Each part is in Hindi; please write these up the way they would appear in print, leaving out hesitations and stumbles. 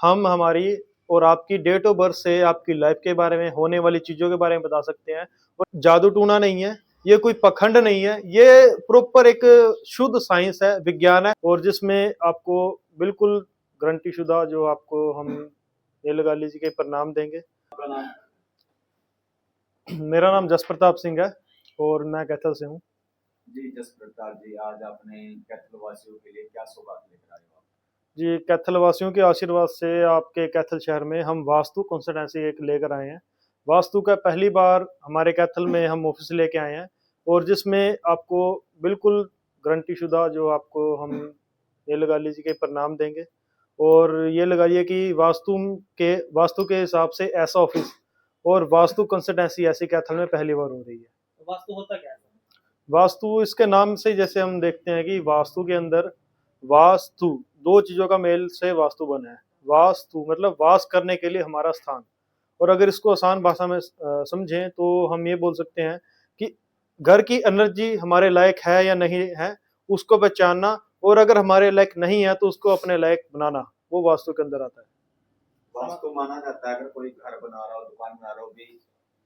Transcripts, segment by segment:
हम हमारी और आपकी डेट ऑफ बर्थ से आपकी लाइफ के बारे में, होने वाली चीज़ों के बारे में बता सकते हैं। और जादू टूना नहीं है, ये कोई पखंड नहीं है, ये प्रॉपर एक शुद्ध साइंस है, विज्ञान है, और जिसमें आपको बिल्कुल गारंटीशुदा जो आपको हम ये लगा लीजिए कि परिणाम देंगे। आपका नाम? मेरा नाम जस प्रताप सिंह है और मैं कैथल से हूँ। जी जस प्रताप जी, आज आपने कैथल वासियों के लिए क्या सौगात लेकर आए हो आप? जी, कैथल वासियों के आशीर्वाद से आपके कैथल शहर में हम वास्तु कंसल्टेंसी एक लेकर आए हैं। वास्तु का पहली बार हमारे कैथल में हम ऑफिस लेके आए हैं, और जिसमें आपको बिल्कुल गारंटीशुदा जो आपको हम ये लगा लीजिए कि परिणाम देंगे। और ये लगाइए कि वास्तु के हिसाब से ऐसा ऑफिस और वास्तु कंसल्टेंसी ऐसी कैथल में पहली बार हो रही है। तो वास्तु होता क्या है? वास्तु इसके नाम से जैसे हम देखते हैं कि वास्तु के अंदर वास्तु दो चीजों का मेल से वास्तु बना है। वास्तु मतलब वास करने के लिए हमारा स्थान, और अगर इसको आसान भाषा में समझें तो हम ये बोल सकते हैं कि घर की एनर्जी हमारे लायक है या नहीं है, उसको पहचानना, और अगर हमारे लायक नहीं है तो उसको अपने लायक बनाना, वो वास्तु के अंदर आता है। वास्तु माना जाता है अगर कोई घर बना रहा हो, दुकान बना रहा हो भी,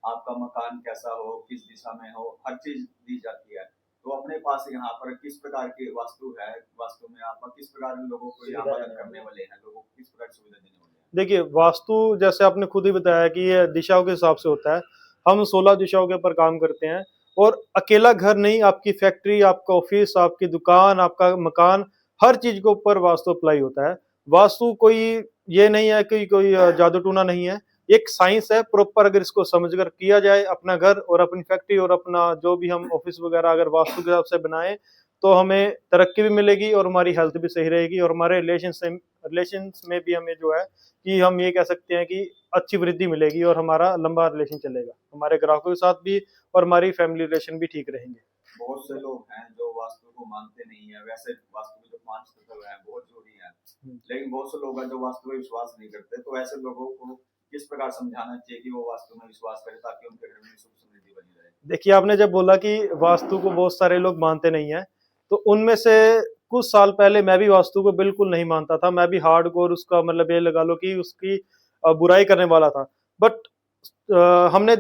आपका मकान कैसा हो, किस दिशा में हो, हर चीज दी जाती है। तो अपने पास यहाँ पर किस प्रकार की वास्तु है, वास्तु में आप किस प्रकार के लोगों को यहाँ मदद करने वाले हैं, लोगों को किस प्रकार की सुविधा देने वाले हैं? देखिए, वास्तु जैसे आपने खुद ही बताया कि ये दिशाओं के हिसाब से होता है। हम 16 दिशाओं के ऊपर काम करते हैं, और अकेला घर नहीं, आपकी फैक्ट्री, आपका ऑफिस, आपकी दुकान, आपका मकान, हर चीज के ऊपर वास्तु अप्लाई होता है। वास्तु कोई ये नहीं है कि कोई जादू टूना नहीं है, एक साइंस है प्रॉपर। अगर इसको समझकर किया जाए, अपना घर और अपनी फैक्ट्री और अपना जो भी हम ऑफिस वगैरह अगर वास्तु के हिसाब से बनाए, तो हमें तरक्की भी मिलेगी और हमारी हेल्थ भी सही रहेगी, और हमारे रिलेशंस में भी हमें जो है कि हम ये कह सकते हैं कि अच्छी वृद्धि मिलेगी, और हमारा लंबा रिलेशन चलेगा हमारे ग्राहकों के साथ भी, और हमारी फैमिली रिलेशन भी ठीक रहेंगे। बहुत से लोग हैं जो वास्तु को मानते नहीं है। वैसे वास्तु के जो 5 तत्व हैं बहुत जरूरी है, लेकिन बहुत से लोग हैं जो वास्तु में विश्वास नहीं करते। तो ऐसे लोगों को किस प्रकार समझाना चाहिए कि वो वास्तु में विश्वास करें ताकि उनके घर में सुख समृद्धि बनी रहे? देखिए, आपने जब बोला कि वास्तु को बहुत सारे लोग मानते नहीं है, तो उनमें से कुछ साल पहले मैं भी वास्तु को बिल्कुल नहीं मानता था। मैं भी हार्डकोर उसका मतलब ये लगा लो कि उसकी बुराई करने वाला था। बट मैंने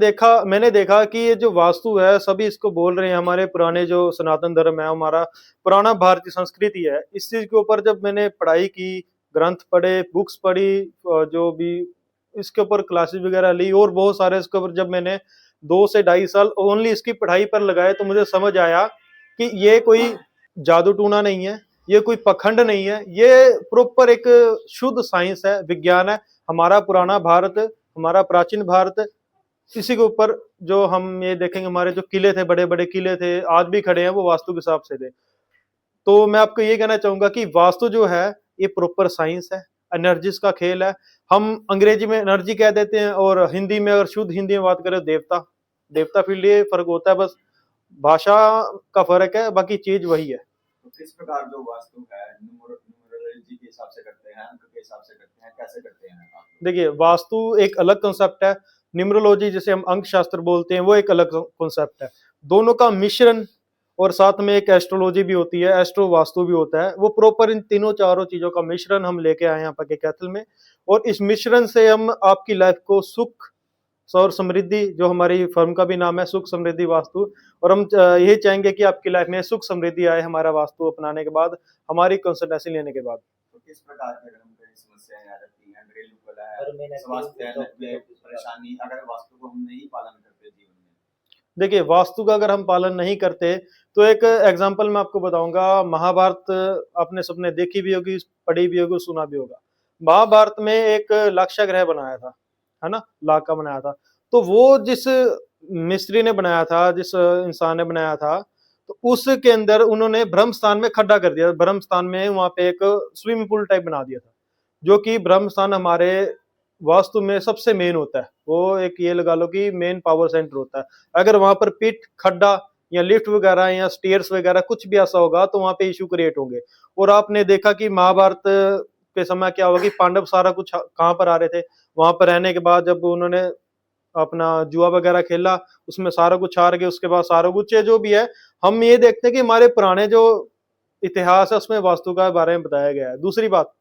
देखा कि ये जो वास्तु है, सभी इसको बोल रहे हैं, हमारे पुराने जो सनातन धर्म है, हमारा पुराना भारतीय संस्कृति है, इस चीज के ऊपर जब मैंने पढ़ाई की, ग्रंथ पढ़े, बुक्स पढ़ी, जो भी इसके ऊपर क्लासेस वगैरह ली, और बहुत सारे इसके ऊपर जब मैंने 2 से 2.5 साल ओनली इसकी पढ़ाई पर लगाए, तो मुझे समझ आया कि ये कोई जादू टूना नहीं है, ये कोई पखंड नहीं है, ये प्रॉपर एक शुद्ध साइंस है, विज्ञान है। हमारा पुराना भारत, हमारा प्राचीन भारत, इसी के ऊपर जो हम ये देखेंगे, हमारे जो किले थे, बड़े बड़े किले थे, आज भी खड़े हैं, वो वास्तु के हिसाब से थे। तो मैं आपको ये कहना चाहूंगा कि वास्तु जो है, ये प्रॉपर साइंस है, एनर्जीज का खेल है। हम अंग्रेजी में एनर्जी कह देते हैं, और हिंदी में, अगर शुद्ध हिंदी में बात करें, देवता। देवता फील्ड ये फर्क होता है, बस भाषा का फर्क है, बाकी चीज वही है। तो किस प्रकार जो वास्तु है न्यूमरोलॉजी के हिसाब से करते हैं, अंक के हिसाब से करते हैं, कैसे करते हैं आप? देखिए, वास्तु एक अलग कंसेप्ट है, न्यूमरोलॉजी जिसे हम अंक शास्त्र बोलते हैं, वो एक अलग कंसेप्ट है। दोनों का मिश्रण, और साथ में एक एस्ट्रोलॉजी भी होती है, एस्ट्रो वास्तु भी होता है। वो प्रॉपर इन तीनों चारों चीजों का मिश्रण हम लेके आए हैं यहाँ पर के कैथल में, और इस मिश्रण से हम आपकी लाइफ को सुख और समृद्धि, जो हमारी फर्म का भी नाम है सुख समृद्धि वास्तु, और हम यही चाहेंगे कि आपकी लाइफ में सुख समृद्धि आए हमारा वास्तु अपनाने के बाद, हमारी कंसल्टेंसी लेने के बाद। तो किस प्रकार की अगर हमको समस्याएं आ जाती हैं, घरेलू कलह है, स्वास्थ्य में परेशानी, अगर वास्तु को हम नहीं पालन करते जीवन में? देखिए, वास्तु का अगर हम पालन नहीं करते, तो एक एग्जांपल मैं आपको बताऊंगा। महाभारत आपने सबने देखी भी होगी, पढ़ी भी होगी, सुना भी होगा। महाभारत में एक लाक्षागृह बनाया था, है ना, लाख का बनाया था। तो वो जिस मिस्त्री ने बनाया था, जिस इंसान ने बनाया था, तो उसके अंदर उन्होंने ब्रह्म स्थान में खड्डा कर दिया। ब्रह्म स्थान में वहां पे एक स्विमिंग पूल टाइप बना दिया था, जो कि ब्रह्म स्थान हमारे वास्तु में सबसे मेन होता है। वो एक ये लगा लो कि मेन पावर सेंटर होता है। अगर वहां पर पिट, खड्डा या लिफ्ट वगैरह या स्टेयर्स वगैरह कुछ भी ऐसा होगा, तो वहां पे इशू क्रिएट होंगे। और आपने देखा कि महाभारत के समय क्या हुआ कि पांडव सारा कुछ कहाँ पर आ रहे थे, वहां पर रहने के बाद जब उन्होंने अपना जुआ वगैरह खेला, उसमें सारा कुछ हार गए। उसके बाद सारा कुछ जो भी है, हम ये देखते हैं कि हमारे पुराने जो इतिहास है, उसमें वास्तु का बारे में बताया गया है। दूसरी बात,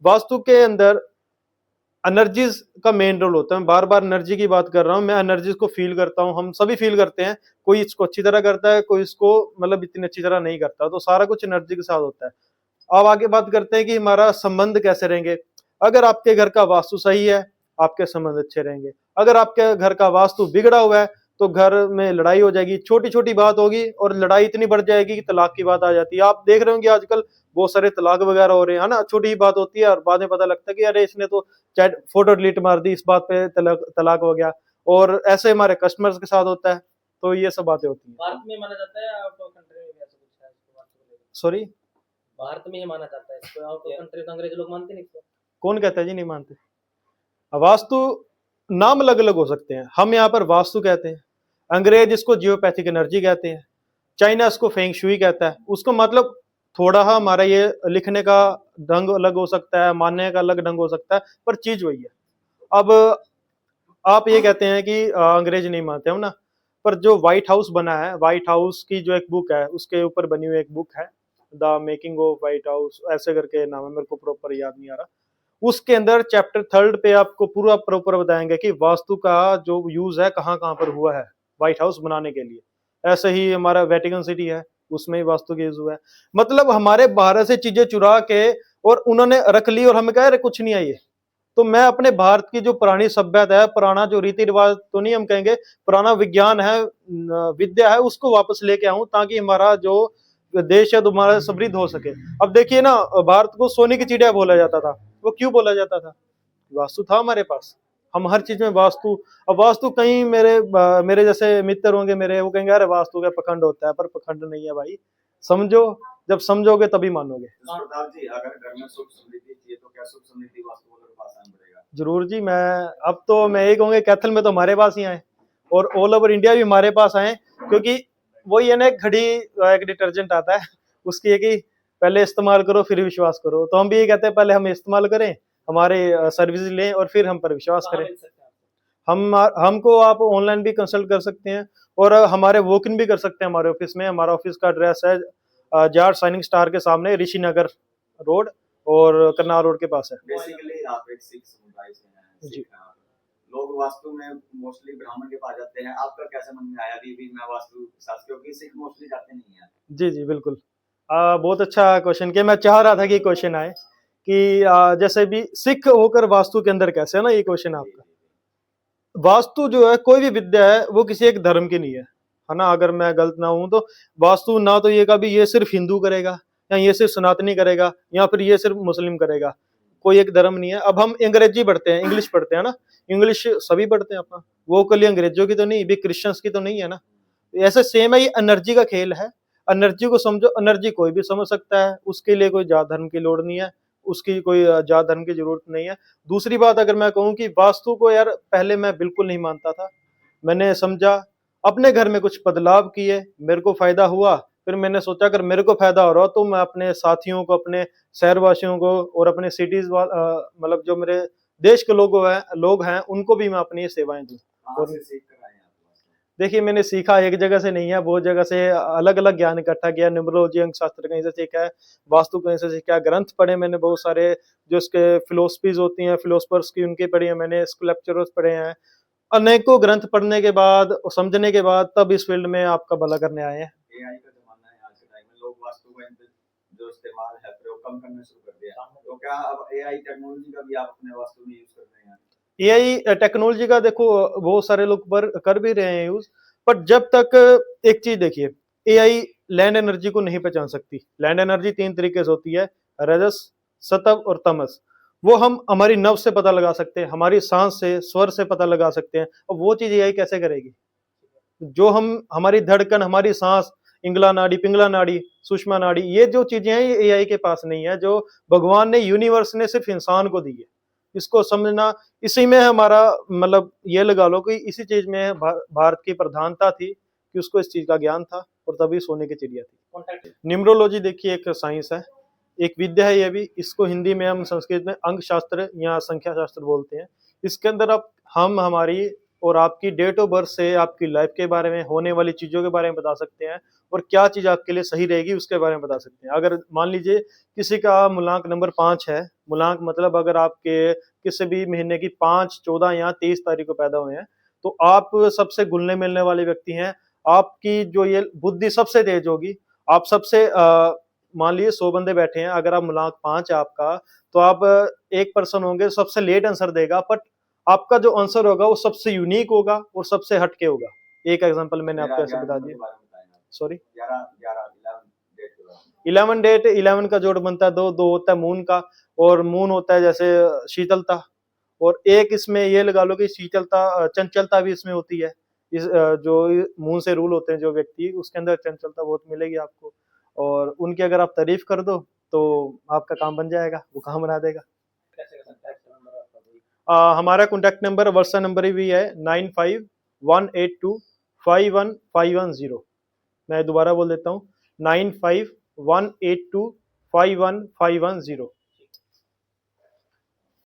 वास्तु के अंदर एनर्जीज का मेन रोल होता है। मैं बार बार एनर्जी की बात कर रहा हूँ, मैं एनर्जीज को फील करता हूँ, हम सभी फील करते हैं। कोई इसको अच्छी तरह करता है, कोई इसको मतलब इतनी अच्छी तरह नहीं करता, तो सारा कुछ एनर्जी के साथ होता है। अब आगे बात करते हैं कि हमारा संबंध कैसे रहेंगे। अगर आपके घर का वास्तु सही है, आपके संबंध अच्छे रहेंगे। अगर आपके घर का वास्तु बिगड़ा हुआ है तो घर में लड़ाई हो जाएगी, छोटी छोटी बात होगी और लड़ाई इतनी बढ़ जाएगी कि तलाक की बात आ जाती है। आप देख रहे होंगे आजकल बहुत सारे तलाक वगैरह हो रहे हैं, है ना। छोटी ही बात होती है और बाद में पता लगता है कि अरे इसने तो चैट फोटो डिलीट मार दी, इस बात पे तलाक हो गया। और ऐसे हमारे कस्टमर्स के साथ होता है। तो ये सब बातें होती हैं। भारत में माना जाता है, आउट ऑफ कंट्री में भी ऐसा कुछ है इसको बात को लेकर? सॉरी, भारत में ही माना जाता है इसको, आउट ऑफ कंट्री तो अंग्रेज लोग मानते नहीं इसको। कौन कहता है जी नहीं मानते? वास्तु नाम अलग अलग हो सकते हैं, हम यहाँ पर वास्तु कहते हैं, अंग्रेज इसको जियोपैथिक एनर्जी कहते हैं, चाइना इसको फेंग शुई कहता है। उसको मतलब थोड़ा हमारा ये लिखने का ढंग अलग हो सकता है, मानने का अलग ढंग हो सकता है, पर चीज वही है। अब आप ये कहते हैं कि अंग्रेज नहीं मानते हम ना, पर जो व्हाइट हाउस बना है, व्हाइट हाउस की जो एक बुक है उसके ऊपर बनी हुई एक बुक है, the making of white house ऐसे करके नाम है, मेरे को प्रॉपर याद नहीं आ रहा। उसके अंदर चैप्टर 3 पे आपको पूरा प्रॉपर बताएंगे कि वास्तु का जो यूज है कहाँ कहाँ पर हुआ है व्हाइट हाउस बनाने के लिए। ऐसे ही हमारा वेटिकन सिटी है, उसमें ही वास्तु का यूज हुआ है। मतलब हमारे भारत से चीजें चुरा के और उन्होंने रख ली और हमें कह रहे कुछ नहीं है ये। तो मैं अपने भारत की जो पुरानी सभ्यता है, पुराना जो रीति रिवाज तो नहीं हम कहेंगे, पुराना विज्ञान है, विद्या है, उसको वापस लेके आऊं ताकि हमारा जो देश है तुम्हारा समृद्ध हो सके। अब देखिए ना, भारत को सोने की चिड़िया बोला जाता था, वो क्यों बोला जाता था? वास्तु था हमारे पास। हम हर चीज में वास्तु, अब वास्तु कहीं मेरे जैसे मित्र होंगे मेरे, वो कहेंगे अरे वास्तु का पखंड होता है, पर पखंड नहीं है भाई। समझो, जब समझोगे तभी मानोगे। प्रताप जी, अगर घर में सुख समृद्धि चाहिए तो क्या सुख समृद्धि वास्तु वालों के पास आना पड़ेगा? जरूर जी, मैं यही कहूंगा कैथल में तो हमारे पास ही आए और ऑल ओवर इंडिया भी हमारे पास आए, क्योंकि वही है ना, एक घड़ी एक डिटर्जेंट आता है, उसकी है कि पहले इस्तेमाल करो फिर विश्वास करो। तो हम भी ये कहते हैं पहले हम इस्तेमाल करें, हमारे सर्विस लें और फिर हम पर विश्वास कहाँ करें। मिल सकते हैं आपको? हमको आप ऑनलाइन भी कंसल्ट कर सकते हैं और हमारे वॉक इन भी कर सकते हैं हमारे ऑफिस में। हमारा ऑफिस का एड्रेस है जाट शाइनिंग स्टार के सामने, ऋषि नगर रोड और करनाल रोड के पास है। बेसिकली आप एक सिख समुदाय से हैं, जी। सिख हैं आप। लोग वास्तु में मोस्टली ब्राह्मण के पास जाते हैं, आपका कैसे मन में आया भी मैं वास्तु शास्त्र, क्योंकि सिख मोस्टली जाते नहीं है? जी जी बिल्कुल। बहुत अच्छा क्वेश्चन किया, मैं चाह रहा था कि क्वेश्चन आए कि जैसे भी सिख होकर वास्तु के अंदर कैसे, है ना ये क्वेश्चन आपका। वास्तु जो है, कोई भी विद्या है, वो किसी एक धर्म की नहीं है ना। अगर मैं गलत ना हूं तो वास्तु ना तो ये कभी ये सिर्फ हिंदू करेगा या ये सिर्फ सनातनी करेगा या फिर ये सिर्फ मुस्लिम करेगा, कोई एक धर्म नहीं है। अब हम अंग्रेजी पढ़ते हैं, इंग्लिश पढ़ते हैं ना, इंग्लिश सभी पढ़ते हैं अपना, वो कल अंग्रेजों की तो नहीं, भी क्रिश्चियंस की तो नहीं है ना। ऐसे सेम है, ये एनर्जी का खेल है। एनर्जी को समझो, एनर्जी कोई भी समझ सकता है, उसके लिए कोई जात धर्म की लोड़ नहीं है, उसकी कोई जात धर्म की जरूरत नहीं है। दूसरी बात अगर मैं कहूँ कि वास्तु को यार पहले मैं बिल्कुल नहीं मानता था, मैंने समझा, अपने घर में कुछ बदलाव किए, मेरे को फायदा हुआ, फिर मैंने सोचा अगर मेरे को फायदा हो रहा हो तो मैं अपने साथियों को, अपने शहरवासियों को और अपने सिटीज मतलब जो मेरे देश के लोग हैं उनको भी मैं अपनी सेवाएं दूं। कहाँ से सीख कर आए हैं आप वास्तु? देखिए मैंने सीखा एक जगह से नहीं है, बहुत जगह से अलग अलग ज्ञान इकट्ठा किया। न्यूमरोलॉजी अंक शास्त्र कहीं से सीखा है, वास्तु कहीं से सीखा है, ग्रंथ पढ़े मैंने बहुत सारे, जो उसके फिलोसफीज होती हैं फिलोसफर्स की, उनके पढ़े हैं मैंने, स्कल्पचर्स पढ़े हैं। अनेकों ग्रंथ पढ़ने के बाद, समझने के बाद, तब इस फील्ड में आपका भला करने आए हैं। एआई का जमाना है आज के टाइम में, लोग वास्तु का जो इस्तेमाल है प्रयोग कम करना शुरू कर दिया, तो क्या अब एआई टेक्नोलॉजी का भी आप अपने वास्तु में यूज कर रहे हैं? एआई टेक्नोलॉजी का देखो बहुत सारे लोग कर भी रहे हैं यूज, पर जब तक एक चीज देखिए, एआई लैंड एनर्जी को नहीं पहचान सकती। लैंड एनर्जी 3 तरीके से होती है, रजस, सतव और तमस। वो हम हमारी नव से पता लगा सकते हैं, हमारी सांस से, स्वर से पता लगा सकते हैं, और वो चीज एआई कैसे करेगी? जो हम हमारी धड़कन, हमारी सांस, इंगला नाड़ी, पिंगला नाड़ी, सुषमा नाड़ी, ये जो चीजें हैं ये एआई के पास नहीं है, जो भगवान ने, यूनिवर्स ने सिर्फ इंसान को दी है। इसको समझना, इसी में हमारा मतलब ये लगा लो कि इसी चीज में भारत की प्रधानता थी कि उसको इस चीज का ज्ञान था और तभी सोने की चिड़िया थी। कॉन्टैक्ट न्यूमरोलॉजी देखिए एक साइंस है, एक विद्या है ये भी, इसको हिंदी में हम, संस्कृत में अंक शास्त्र या संख्या शास्त्र बोलते हैं। इसके अंदर अब हम हमारी और आपकी डेट ऑफ बर्थ से आपकी लाइफ के बारे में, होने वाली चीज़ों के बारे में बता सकते हैं और क्या चीज़ आपके लिए सही रहेगी उसके बारे में बता सकते हैं। अगर मान लीजिए किसी का मूलांक नंबर 5 है, मूलांक मतलब अगर आपके किसी भी महीने की 5, 14 या 23 तारीख को पैदा हुए हैं, तो आप सबसे घुलने-मिलने वाले व्यक्ति हैं। आपकी जो ये बुद्धि सबसे तेज होगी। आप सबसे मान लीजिए 100 बंदे बैठे हैं, अगर आप मूलांक 5 है आपका, तो आप एक पर्सन होंगे सबसे लेट आंसर देगा, बट आपका जो आंसर होगा वो सबसे यूनिक होगा और सबसे हटके होगा। एक एग्जांपल मैंने मेरा आपको ऐसे 11 बता नंबर के दिया। बारे में बताएं आप। सॉरी, 11 11 11 डेट के बारे में। 11 डेट, 11 का जोड़ बनता है 2, 2 होता है मून का, और मून होता है जैसे शीतलता, और एक इसमें ये लगा लो कि शीतलता, चंचलता भी इसमें होती है। जो मून से रूल होते हैं जो व्यक्ति, उसके अंदर चंचलता बहुत मिलेगी आपको, और उनकी अगर आप तारीफ कर दो तो आपका काम बन जाएगा, वो काम बना देगा। कैसे कर सकता है नंबर आपका कोई? हमारा कॉन्टैक्ट नंबर, व्हाट्सएप नंबर भी है 9518251510। मैं दोबारा बोल देता हूँ, 9518251510।